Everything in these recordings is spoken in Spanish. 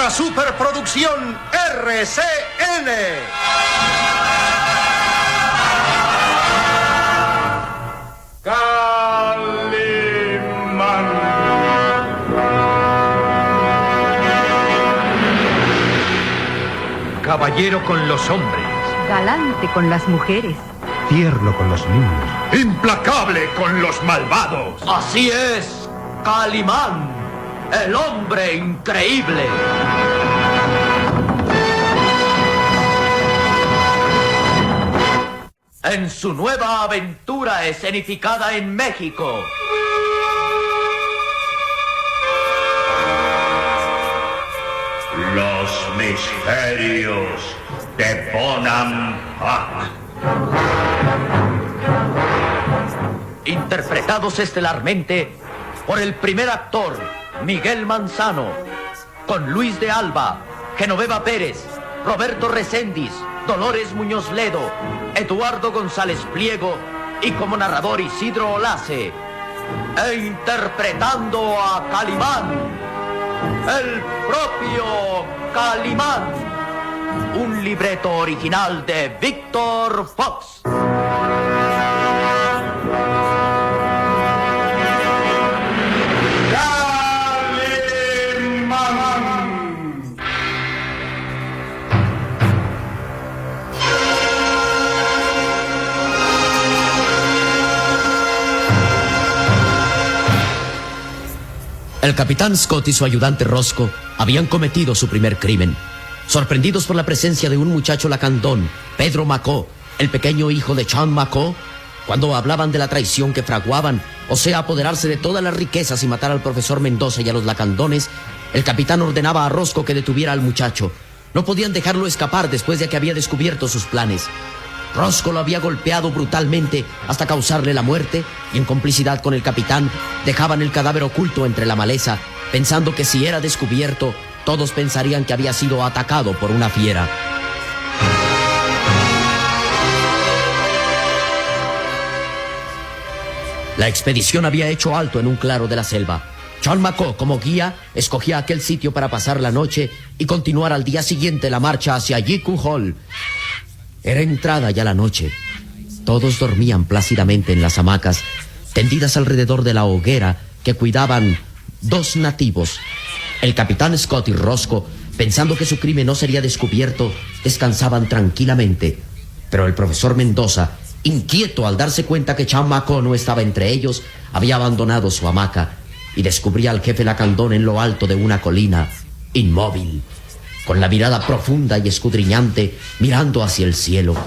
una superproducción RCN. Calimán. Caballero con los hombres. Galante con las mujeres. Tierno con los niños. Implacable con los malvados. Así es, Calimán, el hombre increíble. En su nueva aventura escenificada en México. Los misterios de Bonampak. Interpretados estelarmente por el primer actor, Miguel Manzano, con Luis de Alba, Genoveva Pérez, Roberto Reséndiz, Dolores Muñoz Ledo, Eduardo González Pliego y como narrador Isidro Olace. E interpretando a Calimán, el propio Calimán. Un libreto original de Víctor Fox. El capitán Scott y su ayudante Roscoe habían cometido su primer crimen. Sorprendidos por la presencia de un muchacho lacandón, Pedro Macó, el pequeño hijo de Chan Macó, cuando hablaban de la traición que fraguaban, o sea, apoderarse de todas las riquezas y matar al profesor Mendoza y a los lacandones, el capitán ordenaba a Roscoe que detuviera al muchacho. No podían dejarlo escapar después de que había descubierto sus planes. Roscoe lo había golpeado brutalmente hasta causarle la muerte y en complicidad con el capitán dejaban el cadáver oculto entre la maleza, pensando que si era descubierto, todos pensarían que había sido atacado por una fiera. La expedición había hecho alto en un claro de la selva. Chan Macó, como guía, escogía aquel sitio para pasar la noche y continuar al día siguiente la marcha hacia Yiku Hall. Era entrada ya la noche. Todos dormían plácidamente en las hamacas, tendidas alrededor de la hoguera que cuidaban dos nativos. El capitán Scott y Roscoe, pensando que su crimen no sería descubierto, descansaban tranquilamente. Pero el profesor Mendoza, inquieto al darse cuenta que Chan Macó no estaba entre ellos, había abandonado su hamaca y descubría al jefe lacandón en lo alto de una colina, inmóvil, con la mirada profunda y escudriñante, mirando hacia el cielo.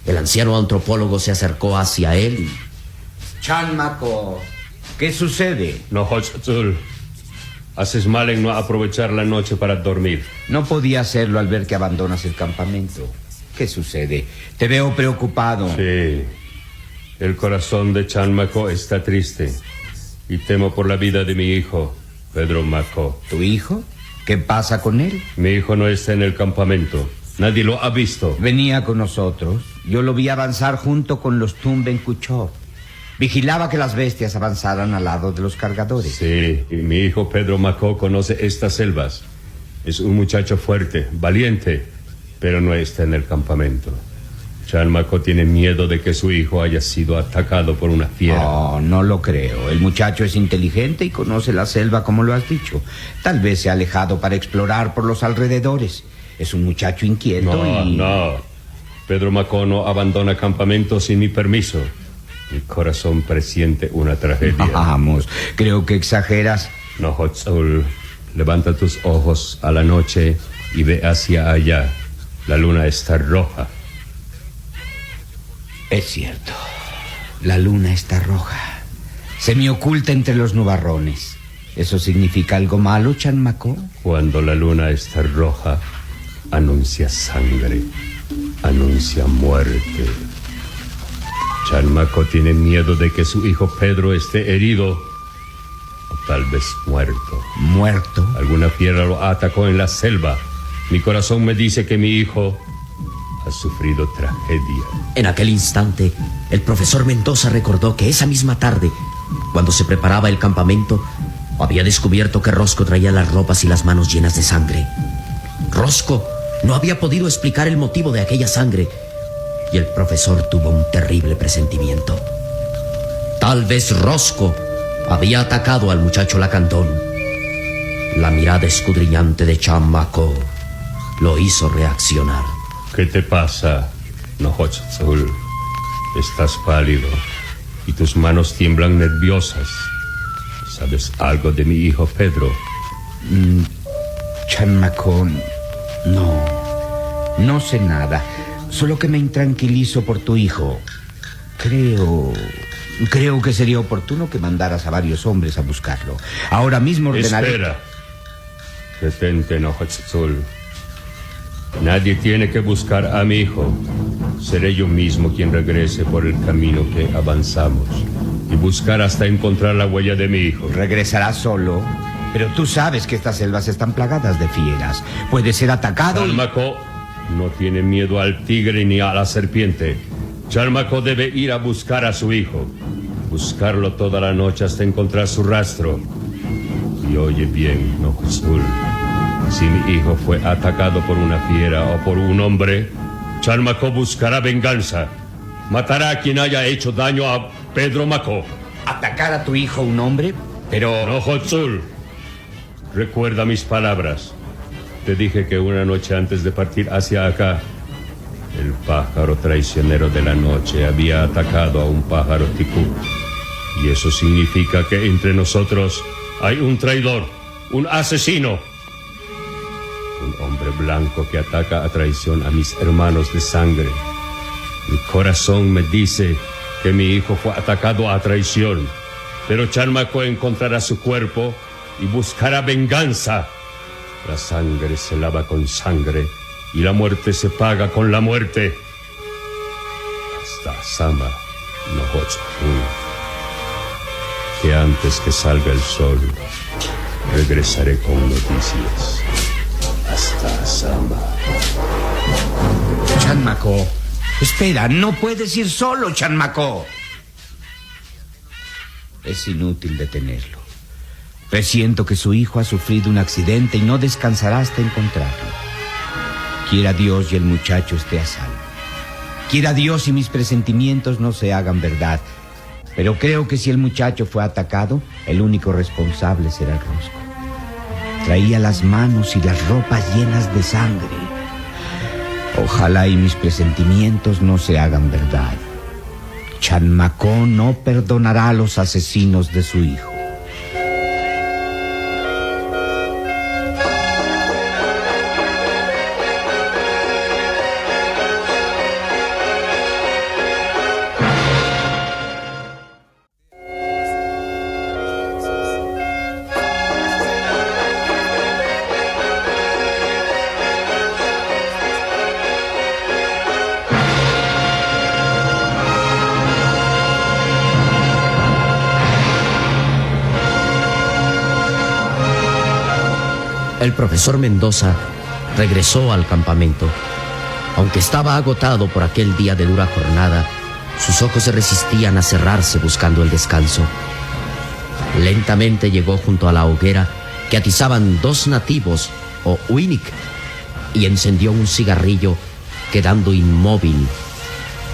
El anciano antropólogo se acercó hacia él. Chan Macó, ¿qué sucede? Nohotzul, haces mal en no aprovechar la noche para dormir. No podía hacerlo al ver que abandonas el campamento. ¿Qué sucede? Te veo preocupado. Sí, el corazón de Chan Macó está triste y temo por la vida de mi hijo, Pedro Macó. ¿Tu hijo? ¿Qué pasa con él? Mi hijo no está en el campamento. Nadie lo ha visto. Venía con nosotros. Yo lo vi avanzar junto con los Tumben Kuchov. Vigilaba que las bestias avanzaran al lado de los cargadores. Sí, y mi hijo Pedro Macó conoce estas selvas. Es un muchacho fuerte, valiente, pero no está en el campamento. Chan Macó tiene miedo de que su hijo haya sido atacado por una fiera. No, no lo creo. El muchacho es inteligente y conoce la selva como lo has dicho. Tal vez se ha alejado para explorar por los alrededores. Es un muchacho inquieto No. Pedro Macó no abandona campamento sin mi permiso. Mi corazón presiente una tragedia. Vamos, creo que exageras. Nohotzul, levanta tus ojos a la noche y ve hacia allá. La luna está roja. Es cierto. La luna está roja. Se me oculta entre los nubarrones. ¿Eso significa algo malo, Chan Macó? Cuando la luna está roja, anuncia sangre, anuncia muerte. Chan Macó tiene miedo de que su hijo Pedro esté herido o tal vez muerto. ¿Muerto? Alguna fiera lo atacó en la selva. Mi corazón me dice que mi hijo ha sufrido tragedia. En aquel instante, el profesor Mendoza recordó que esa misma tarde, cuando se preparaba el campamento, había descubierto que Roscoe traía las ropas y las manos llenas de sangre. Roscoe no había podido explicar el motivo de aquella sangre y el profesor tuvo un terrible presentimiento. Tal vez Roscoe había atacado al muchacho lacandón. La mirada escudriñante de Chanmaco lo hizo reaccionar. ¿Qué te pasa, Nohotzul? Estás pálido y tus manos tiemblan nerviosas. ¿Sabes algo de mi hijo Pedro? Chanmaco, no sé nada. Solo que me intranquilizo por tu hijo. Creo que sería oportuno que mandaras a varios hombres a buscarlo. Ahora mismo ordenaré... Espera. Detente, Nohotzul. Nadie tiene que buscar a mi hijo. Seré yo mismo quien regrese por el camino que avanzamos y buscar hasta encontrar la huella de mi hijo. Regresarás solo, pero tú sabes que estas selvas están plagadas de fieras. Puede ser atacado Chanmaco no tiene miedo al tigre ni a la serpiente. Chanmaco debe ir a buscar a su hijo. Buscarlo toda la noche hasta encontrar su rastro. Y oye bien, Nohotzul. Si mi hijo fue atacado por una fiera o por un hombre, Chanmaco buscará venganza. Matará a quien haya hecho daño a Pedro Maco. ¿Atacar a tu hijo un hombre? Pero... Nohotzul, recuerda mis palabras. Te dije que una noche antes de partir hacia acá, el pájaro traicionero de la noche había atacado a un pájaro ticú. Y eso significa que entre nosotros hay un traidor, un asesino. Un hombre blanco que ataca a traición a mis hermanos de sangre. Mi corazón me dice que mi hijo fue atacado a traición, pero Chanmaco encontrará su cuerpo y buscará venganza. La sangre se lava con sangre y la muerte se paga con la muerte. Hasta Sama, Nohotzul, que antes que salga el sol regresaré con noticias. Hasta Sama. Chanmaco, espera, no puedes ir solo, Chanmaco. Es inútil detenerlo. Presiento que su hijo ha sufrido un accidente y no descansará hasta encontrarlo. Quiera Dios y el muchacho esté a salvo. Quiera Dios y mis presentimientos no se hagan verdad. Pero creo que si el muchacho fue atacado, el único responsable será el Roscoe. Traía las manos y las ropas llenas de sangre. Ojalá y mis presentimientos no se hagan verdad. Chanmaco no perdonará a los asesinos de su hijo. El profesor Mendoza regresó al campamento. Aunque estaba agotado por aquel día de dura jornada, sus ojos se resistían a cerrarse buscando el descanso. Lentamente llegó junto a la hoguera que atizaban dos nativos, o Winnick, y encendió un cigarrillo, quedando inmóvil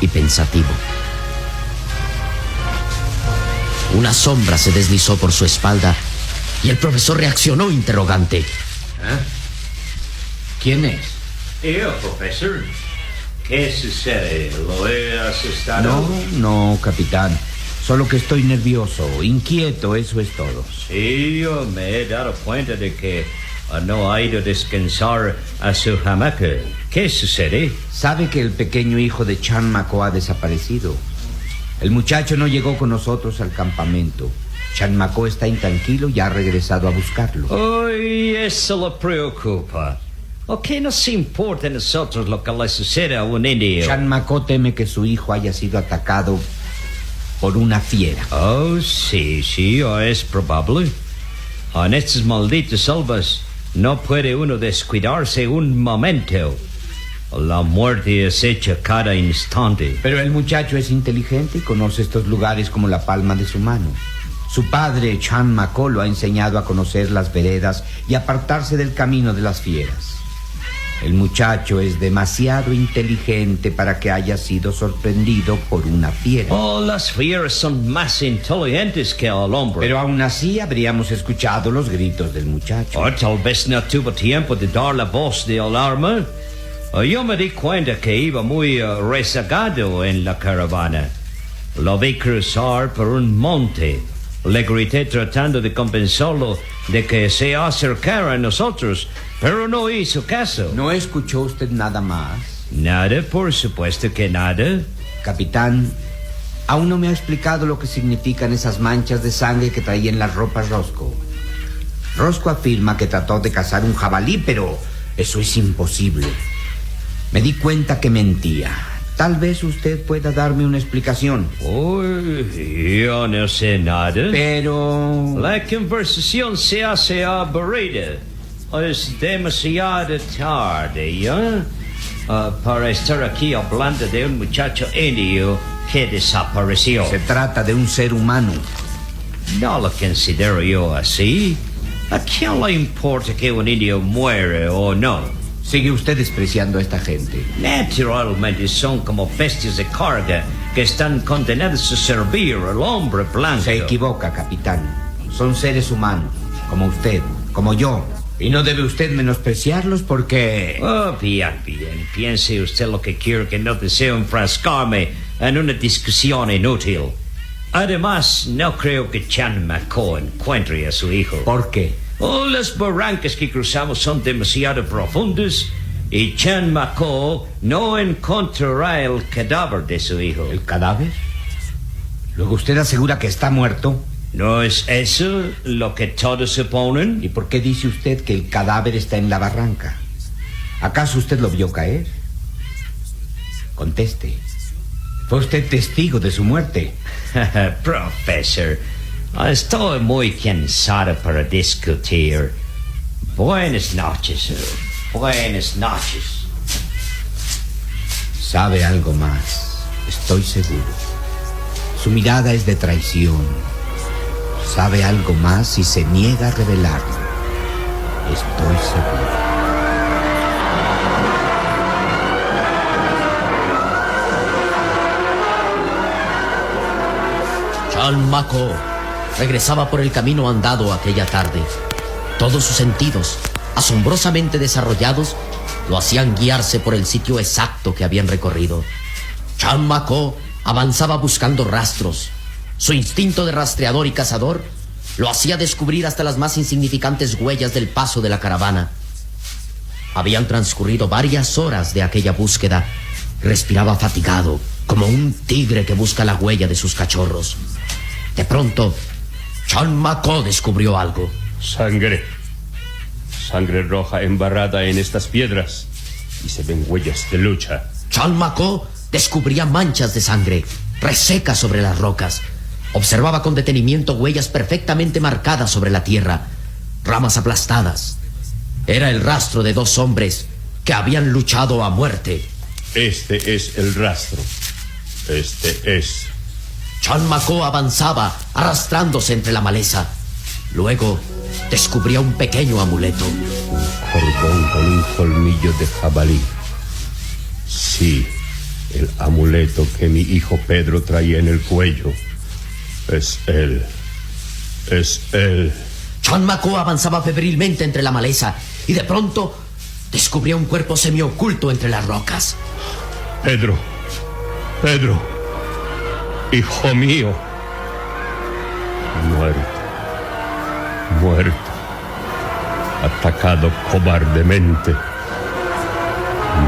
y pensativo. Una sombra se deslizó por su espalda y el profesor reaccionó interrogante. ¿Quién es? Yo, profesor. ¿Qué sucede? ¿Lo he asustado? No, capitán. Solo que estoy nervioso, inquieto, eso es todo. Sí, yo me he dado cuenta de que no ha ido a descansar a su hamaca. ¿Qué sucede? Sabe que el pequeño hijo de Chanmaco ha desaparecido. El muchacho no llegó con nosotros al campamento. Chanmaco está intranquilo y ha regresado a buscarlo. Ay, eso lo preocupa. ¿O qué nos importa a nosotros lo que le sucede a un indio? Chanmaco teme que su hijo haya sido atacado por una fiera. Oh, sí, es probable. En estas malditas selvas no puede uno descuidarse un momento. La muerte es hecha cada instante. Pero el muchacho es inteligente y conoce estos lugares como la palma de su mano. Su padre, Chanmaco, lo ha enseñado a conocer las veredas y apartarse del camino de las fieras. El muchacho es demasiado inteligente para que haya sido sorprendido por una fiera. Oh, las fieras son más inteligentes que el hombre. Pero aún así habríamos escuchado los gritos del muchacho. O tal vez no tuvo tiempo de dar la voz de alarma. Yo me di cuenta que iba muy rezagado en la caravana. Lo vi cruzar por un monte. Le grité tratando de convencerlo de que se acercara a nosotros, pero no hizo caso. ¿No escuchó usted nada más? Nada, por supuesto que nada. Capitán, aún no me ha explicado lo que significan esas manchas de sangre que traía en las ropas Roscoe. Roscoe afirma que trató de cazar un jabalí, pero eso es imposible. Me di cuenta que mentía. Tal vez usted pueda darme una explicación. Uy, yo no sé nada. Pero... La conversación se hace aburrida. Es demasiado tarde, ¿ya? Para estar aquí hablando de un muchacho indio que desapareció. Se trata de un ser humano. No lo considero yo así. ¿A quién le importa que un indio muere o no? Sigue usted despreciando a esta gente. Naturalmente son como bestias de carga que están condenadas a servir al hombre blanco. Se equivoca, capitán. Son seres humanos, como usted, como yo. Y no debe usted menospreciarlos porque... Oh, bien. Piense usted lo que quiere, que no deseo enfrascarme en una discusión inútil. Además, no creo que Chan Maco encuentre a su hijo. ¿Por qué? Oh, las barrancas que cruzamos son demasiado profundas y Chan Maco no encontrará el cadáver de su hijo. ¿El cadáver? Luego usted asegura que está muerto. ¿No es eso lo que todos suponen? ¿Y por qué dice usted que el cadáver está en la barranca? ¿Acaso usted lo vio caer? Conteste. ¿Fue usted testigo de su muerte? Profesor, estoy muy cansado para discutir. Buenas noches, sir. Buenas noches. Sabe algo más, estoy seguro. Su mirada es de traición. Sabe algo más y se niega a revelarlo. Estoy seguro. Chan Maco regresaba por el camino andado aquella tarde. Todos sus sentidos, asombrosamente desarrollados, lo hacían guiarse por el sitio exacto que habían recorrido. Chan Maco avanzaba buscando rastros. Su instinto de rastreador y cazador lo hacía descubrir hasta las más insignificantes huellas del paso de la caravana. Habían transcurrido varias horas de aquella búsqueda. Respiraba fatigado, como un tigre que busca la huella de sus cachorros. De pronto, Chan Maco descubrió algo. Sangre. Sangre roja embarrada en estas piedras. Y se ven huellas de lucha. Chan Maco descubría manchas de sangre, resecas sobre las rocas. Observaba con detenimiento huellas perfectamente marcadas sobre la tierra, ramas aplastadas. Era el rastro de dos hombres que habían luchado a muerte. Este es el rastro. Este es. Chan Maco avanzaba, arrastrándose entre la maleza. Luego descubría un pequeño amuleto. Un cordón con un colmillo de jabalí. Sí, el amuleto que mi hijo Pedro traía en el cuello. Es él. Es él. Chan Maco avanzaba febrilmente entre la maleza y de pronto descubrió un cuerpo semioculto entre las rocas. Pedro. Pedro. Hijo mío. Muerto. Muerto. Atacado cobardemente.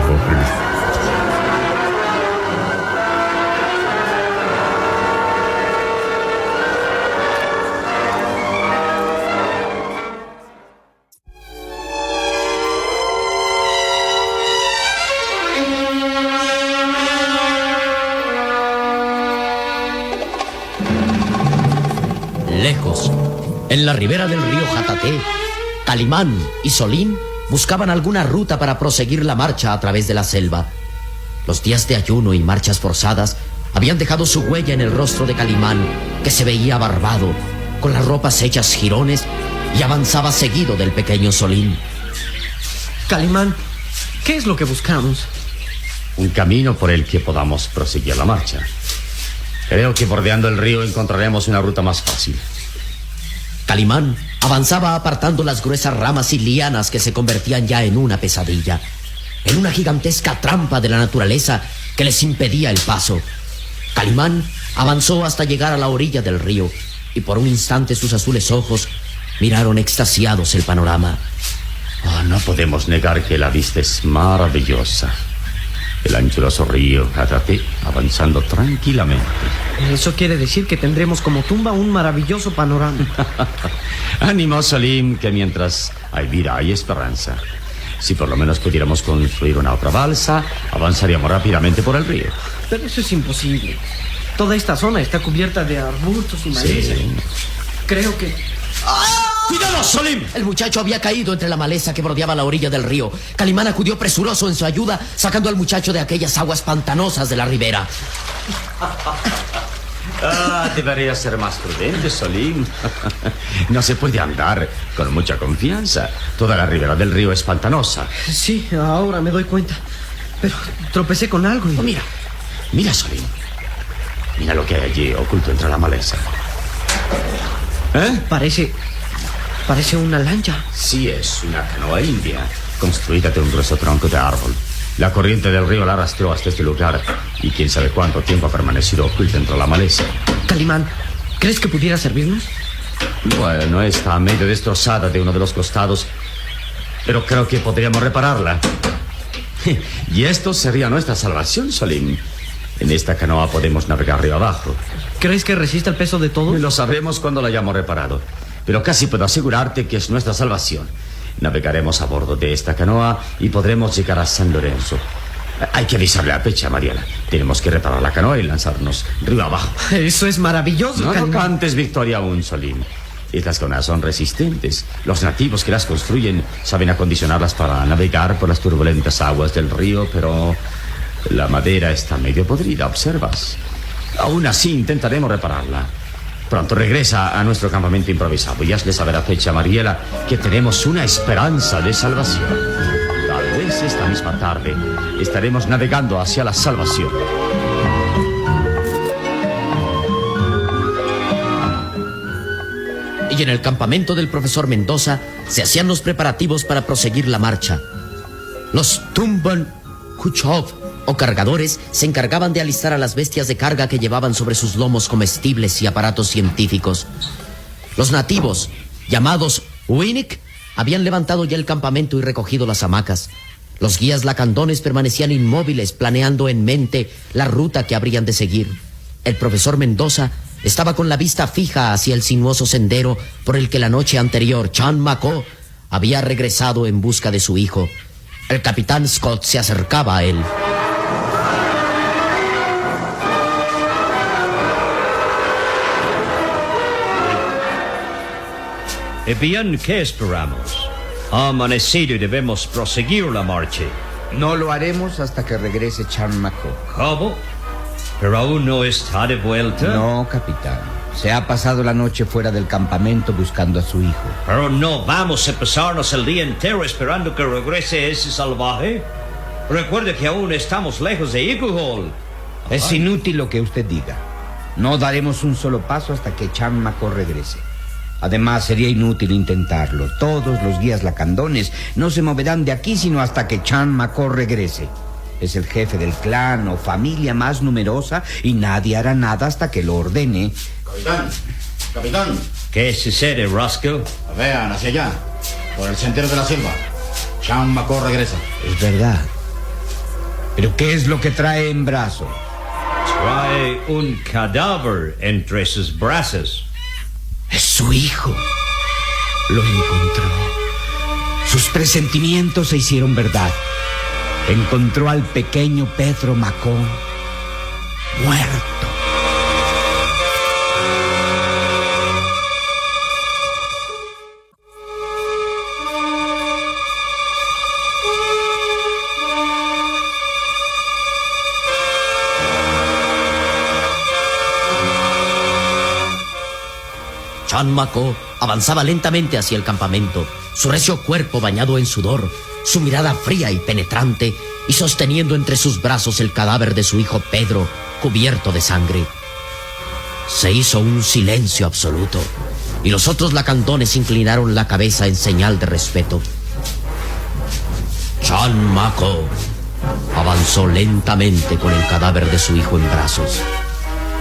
Muerto. Lejos, en la ribera del río Jataté, Calimán y Solín buscaban alguna ruta para proseguir la marcha a través de la selva. Los días de ayuno y marchas forzadas habían dejado su huella en el rostro de Calimán, que se veía barbado, con las ropas hechas jirones, y avanzaba seguido del pequeño Solín. Calimán, ¿Qué es lo que buscamos? Un camino por el que podamos proseguir la marcha. Creo que bordeando el río encontraremos una ruta más fácil. Calimán avanzaba apartando las gruesas ramas y lianas que se convertían ya en una pesadilla, en una gigantesca trampa de la naturaleza que les impedía el paso. Calimán avanzó hasta llegar a la orilla del río y por un instante sus azules ojos miraron extasiados el panorama. No podemos negar que la vista es maravillosa. El anchuroso río Hatate avanzando tranquilamente. Eso quiere decir que tendremos como tumba un maravilloso panorama. Ánimo, Salim, que mientras hay vida hay esperanza. Si por lo menos pudiéramos construir una otra balsa, avanzaríamos rápidamente por el río. Pero eso es imposible. Toda esta zona está cubierta de arbustos y maíz. Sí. Creo que... ¡Cuidado, Salim! El muchacho había caído entre la maleza que bordeaba la orilla del río. Calimán acudió presuroso en su ayuda, sacando al muchacho de aquellas aguas pantanosas de la ribera. Debería ser más prudente, Salim. No se puede andar con mucha confianza. Toda la ribera del río es pantanosa. Sí, ahora me doy cuenta. Pero tropecé con algo y... Mira, Salim. Mira lo que hay allí oculto entre la maleza. Parece una lancha. Sí, es una canoa india, construida de un grueso tronco de árbol. La corriente del río la arrastró hasta este lugar y quién sabe cuánto tiempo ha permanecido oculta entre la maleza. Calimán, ¿crees que pudiera servirnos? Bueno, está medio destrozada de uno de los costados, pero creo que podríamos repararla. Y esto sería nuestra salvación, Salim. En esta canoa podemos navegar río abajo. ¿Crees que resiste el peso de todo? Lo sabremos cuando la hayamos reparado, pero casi puedo asegurarte que es nuestra salvación. Navegaremos a bordo de esta canoa y podremos llegar a San Lorenzo. Hay que avisarle a Pecha, Mariela. Tenemos que reparar la canoa y lanzarnos río abajo. Eso es maravilloso, No cantes victoria aún, Salim. Estas canoas son resistentes. Los nativos que las construyen saben acondicionarlas para navegar por las turbulentas aguas del río, pero la madera está medio podrida, ¿observas? Aún así intentaremos repararla. Pronto regresa a nuestro campamento improvisado y hazle saber a Pecha, Mariela, que tenemos una esperanza de salvación. Tal vez esta misma tarde estaremos navegando hacia la salvación. Y en el campamento del profesor Mendoza se hacían los preparativos para proseguir la marcha. Los Tumban Kuchov o cargadores se encargaban de alistar a las bestias de carga que llevaban sobre sus lomos comestibles y aparatos científicos. Los nativos, llamados Winnick, habían levantado ya el campamento y recogido las hamacas. Los guías lacandones permanecían inmóviles, planeando en mente la ruta que habrían de seguir. El profesor Mendoza estaba con la vista fija hacia el sinuoso sendero por el que la noche anterior Chan Maco había regresado en busca de su hijo. El capitán Scott se acercaba a él. Bien, ¿qué esperamos? Ha amanecido y debemos proseguir la marcha. No lo haremos hasta que regrese Chan Maco. ¿Cómo? ¿Pero aún no está de vuelta? No, capitán. Se ha pasado la noche fuera del campamento buscando a su hijo. Pero no vamos a pasarnos el día entero esperando que regrese ese salvaje. Recuerde que aún estamos lejos de Ikuhol. Es inútil lo que usted diga. No daremos un solo paso hasta que Chan Maco regrese. Además, sería inútil intentarlo. Todos los guías lacandones no se moverán de aquí sino hasta que Chan Maco regrese. Es el jefe del clan o familia más numerosa y nadie hará nada hasta que lo ordene. Capitán. ¿Qué sucede, Roscoe? Vean, hacia allá, por el sendero de la selva. Chan Maco regresa. Es verdad. ¿Pero qué es lo que trae en brazo? Trae un cadáver entre sus brazos. Es su hijo. Lo encontró. Sus presentimientos se hicieron verdad. Encontró al pequeño Pedro Maco muerto. Chan Maco avanzaba lentamente hacia el campamento, su recio cuerpo bañado en sudor, su mirada fría y penetrante, y sosteniendo entre sus brazos el cadáver de su hijo Pedro, cubierto de sangre. Se hizo un silencio absoluto, y los otros lacandones inclinaron la cabeza en señal de respeto. Chan Mako avanzó lentamente con el cadáver de su hijo en brazos,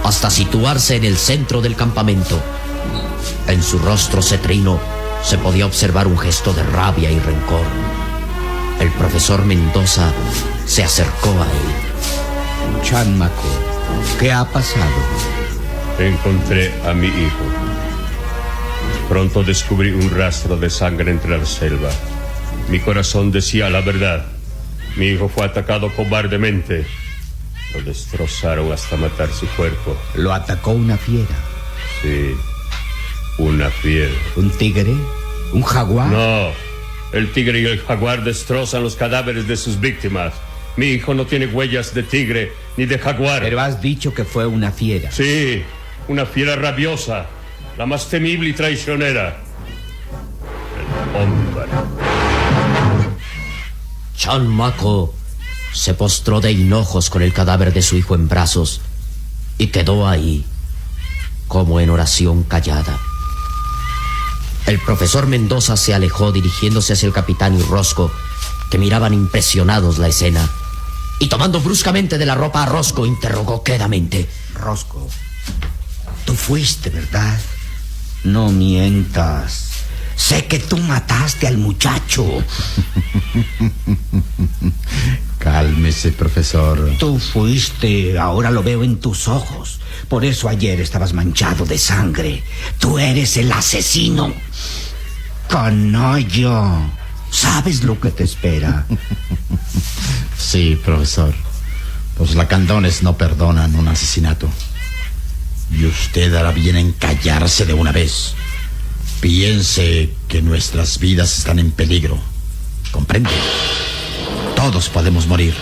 hasta situarse en el centro del campamento. En su rostro cetrino se podía observar un gesto de rabia y rencor. El profesor Mendoza se acercó a él. Chan Mako, ¿qué ha pasado? Encontré a mi hijo. Pronto descubrí un rastro de sangre entre la selva. Mi corazón decía la verdad. Mi hijo fue atacado cobardemente. Lo destrozaron hasta matar su cuerpo. Lo atacó una fiera. Sí, una fiera. ¿Un tigre? ¿Un jaguar? No, el tigre y el jaguar destrozan los cadáveres de sus víctimas. Mi hijo no tiene huellas de tigre ni de jaguar. Pero has dicho que fue una fiera. Sí, una fiera rabiosa, la más temible y traicionera. El hombre. Chan Mako se postró de hinojos con el cadáver de su hijo en brazos y quedó ahí, como en oración callada. El profesor Mendoza se alejó dirigiéndose hacia el capitán y Rosco, que miraban impresionados la escena, y tomando bruscamente de la ropa a Rosco, interrogó quedamente. Rosco, tú fuiste, ¿verdad? No mientas. Sé que tú mataste al muchacho. Cálmese, profesor. Tú fuiste, ahora lo veo en tus ojos. Por eso ayer estabas manchado de sangre. Tú eres el asesino. Canallo. ¿Sabes lo que te espera? Sí, profesor. Los lacandones no perdonan un asesinato. Y usted hará bien en callarse de una vez. Piense que nuestras vidas están en peligro. ¿Comprende? Todos podemos morir.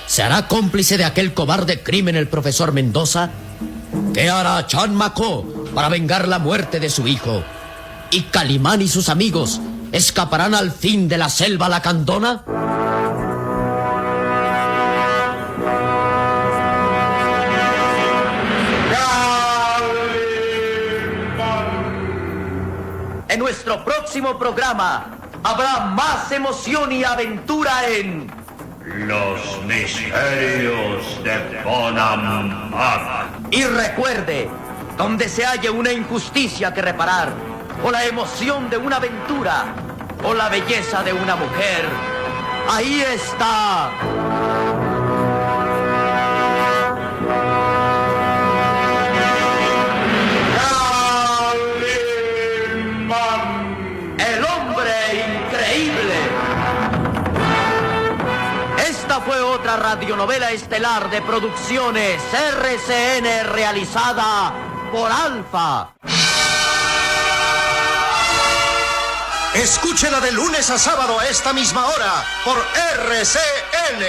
¿Se hará cómplice de aquel cobarde crimen el profesor Mendoza? ¿Qué hará Chan Mako para vengar la muerte de su hijo? ¿Y Calimán y sus amigos escaparán al fin de la selva lacandona? En nuestro próximo programa habrá más emoción y aventura en Los misterios de Bonampak. Y recuerde, donde se halle una injusticia que reparar, o la emoción de una aventura, o la belleza de una mujer, ahí está el hombre increíble. Esta fue otra radionovela estelar de Producciones RCN realizada por Alfa. Escúchela de lunes a sábado a esta misma hora por RCN.